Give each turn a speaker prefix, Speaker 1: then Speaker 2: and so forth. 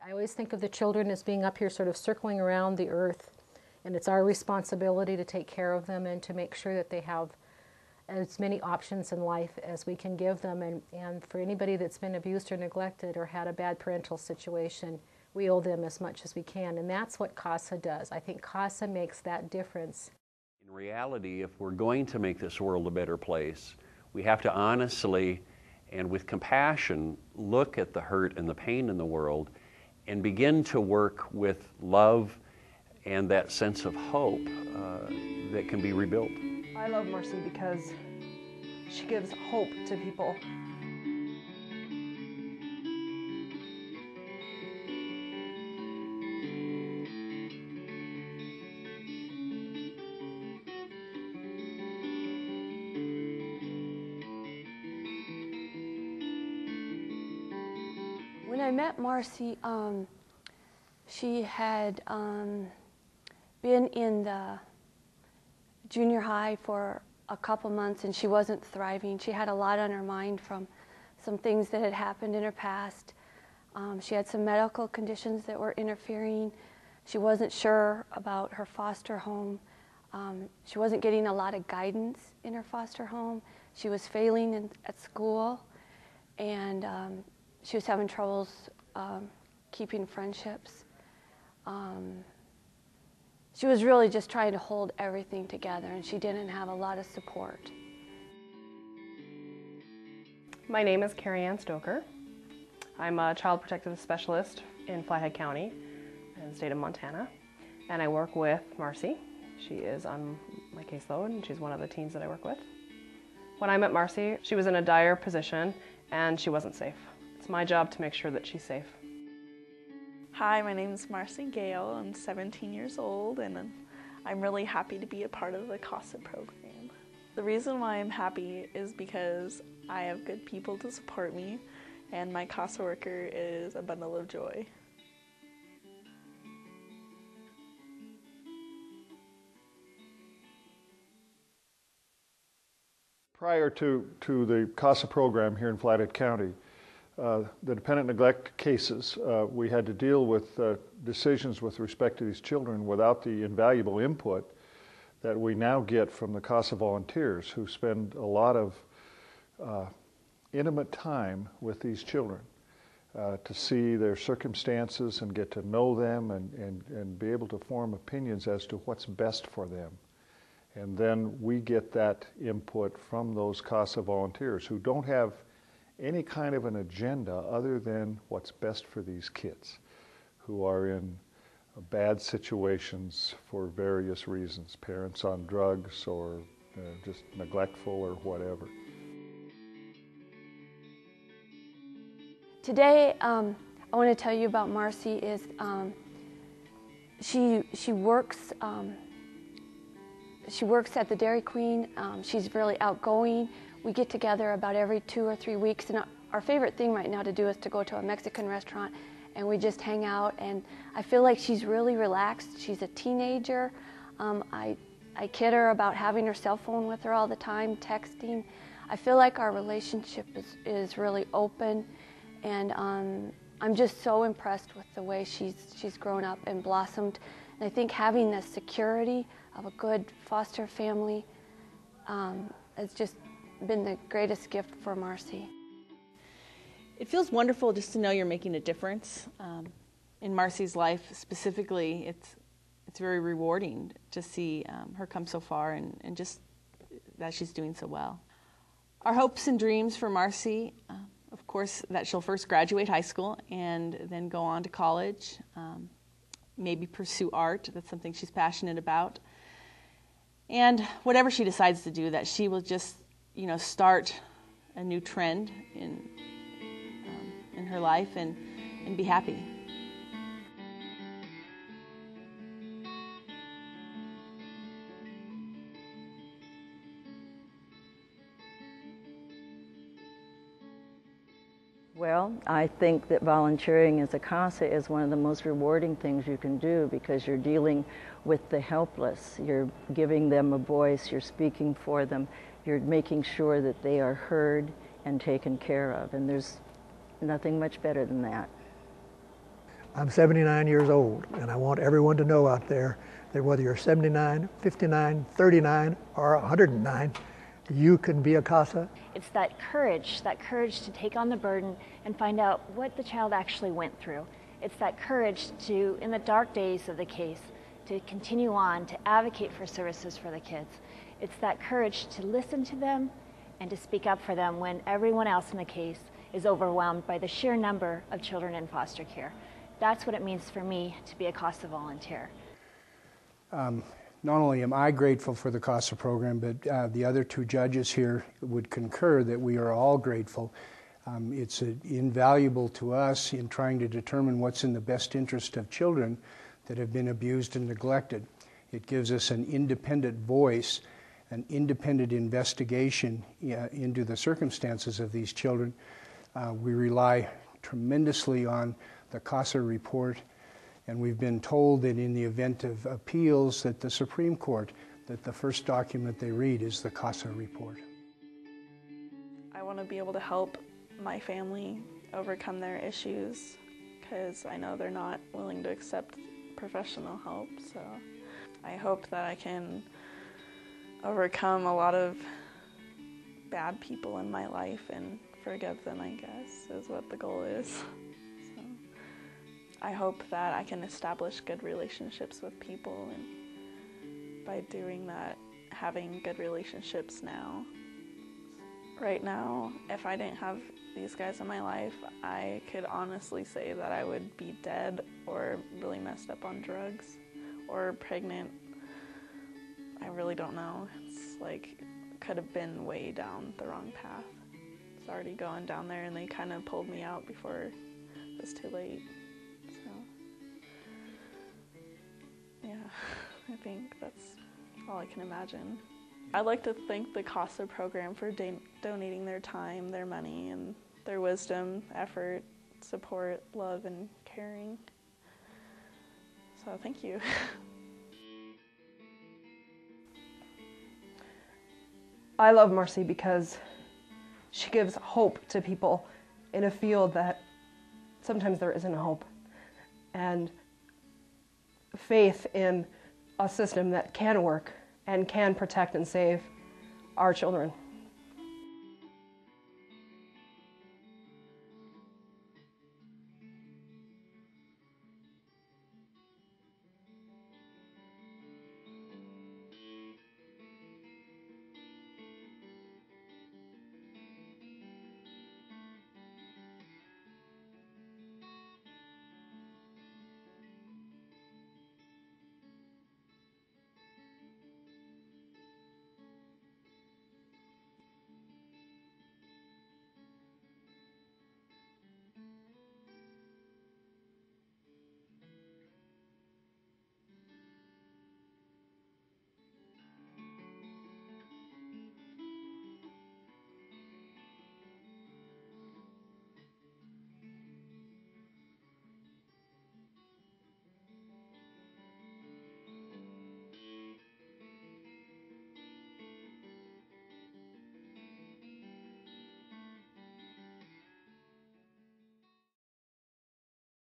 Speaker 1: I always think of the children as being up here sort of circling around the earth, and it's our responsibility to take care of them and to make sure that they have as many options in life as we can give them. And for anybody that's been abused or neglected or had a bad parental situation, we owe them as much as we can, and that's what CASA does. I think CASA makes that difference.
Speaker 2: In reality, if we're going to make this world a better place, we have to honestly and with compassion look at the hurt and the pain in the world and begin to work with love and that sense of hope that can be rebuilt.
Speaker 3: I love Marcy because she gives hope to people.
Speaker 4: When I met Marcy, she had been in the junior high for a couple months and she wasn't thriving. She had a lot on her mind from some things that had happened in her past. She had some medical conditions that were interfering. She wasn't sure about her foster home. She wasn't getting a lot of guidance in her foster home. She was failing at school, and she was having troubles keeping friendships. She was really just trying to hold everything together, and she didn't have a lot of support.
Speaker 3: My name is Carrie Ann Stoker. I'm a child protective specialist in Flathead County in the state of Montana, and I work with Marcy. She is on my caseload, and she's one of the teens that I work with. When I met Marcy, she was in a dire position, and she wasn't safe. It's my job to make sure that she's safe.
Speaker 5: Hi, my name is Marcy Gale. I'm 17 years old, and I'm really happy to be a part of the CASA program. The reason why I'm happy is because I have good people to support me, and my CASA worker is a bundle of joy.
Speaker 6: Prior to the CASA program here in Flathead County, the dependent neglect cases, we had to deal with decisions with respect to these children without the invaluable input that we now get from the CASA volunteers, who spend a lot of intimate time with these children to see their circumstances and get to know them and be able to form opinions as to what's best for them. And then we get that input from those CASA volunteers who don't have any kind of an agenda other than what's best for these kids who are in bad situations for various reasons, parents on drugs or just neglectful or whatever.
Speaker 4: Today, I want to tell you about Marcy. Is she works at the Dairy Queen. She's really outgoing. We get together about every 2 or 3 weeks, and our favorite thing right now to do is to go to a Mexican restaurant and we just hang out, and I feel like she's really relaxed. She's a teenager. I kid her about having her cell phone with her all the time, texting. I feel like our relationship is really open, and I'm just so impressed with the way she's grown up and blossomed. And I think having the security of a good foster family has just been the greatest gift for Marcy.
Speaker 7: It feels wonderful just to know you're making a difference. In Marcy's life specifically, it's very rewarding to see her come so far and just that she's doing so well. Our hopes and dreams for Marcy, of course, that she'll first graduate high school and then go on to college, maybe pursue art. That's something she's passionate about. And whatever she decides to do, that she will just, start a new trend in her life and be happy.
Speaker 8: Well, I think that volunteering as a CASA is one of the most rewarding things you can do, because you're dealing with the helpless. You're giving them a voice, you're speaking for them, you're making sure that they are heard and taken care of, and there's nothing much better than that.
Speaker 9: I'm 79 years old, and I want everyone to know out there that whether you're 79, 59, 39, or 109, you can be a CASA.
Speaker 10: It's that courage to take on the burden and find out what the child actually went through. It's that courage to, in the dark days of the case, to continue on, to advocate for services for the kids. It's that courage to listen to them and to speak up for them when everyone else in the case is overwhelmed by the sheer number of children in foster care. That's what it means for me to be a CASA volunteer.
Speaker 11: Not only am I grateful for the CASA program, but the other two judges here would concur that we are all grateful. It's invaluable to us in trying to determine what's in the best interest of children that have been abused and neglected. It gives us an independent voice, an independent investigation into the circumstances of these children. We rely tremendously on the CASA report, and we've been told that in the event of appeals that the Supreme Court, that the first document they read is the CASA report.
Speaker 5: I want to be able to help my family overcome their issues because I know they're not willing to accept professional help, so I hope that I can overcome a lot of bad people in my life and forgive them, I guess, is what the goal is. So I hope that I can establish good relationships with people, and by doing that, having good relationships now. Right now, if I didn't have these guys in my life, I could honestly say that I would be dead or really messed up on drugs or pregnant. I really don't know. It's like, could have been way down the wrong path. It's already going down there, and they kind of pulled me out before it was too late. So, yeah, I think that's all I can imagine. I'd like to thank the CASA program for donating their time, their money, and their wisdom, effort, support, love, and caring. So thank you.
Speaker 3: I love Marcy because she gives hope to people in a field that sometimes there isn't hope, and faith in a system that can work and can protect and save our children.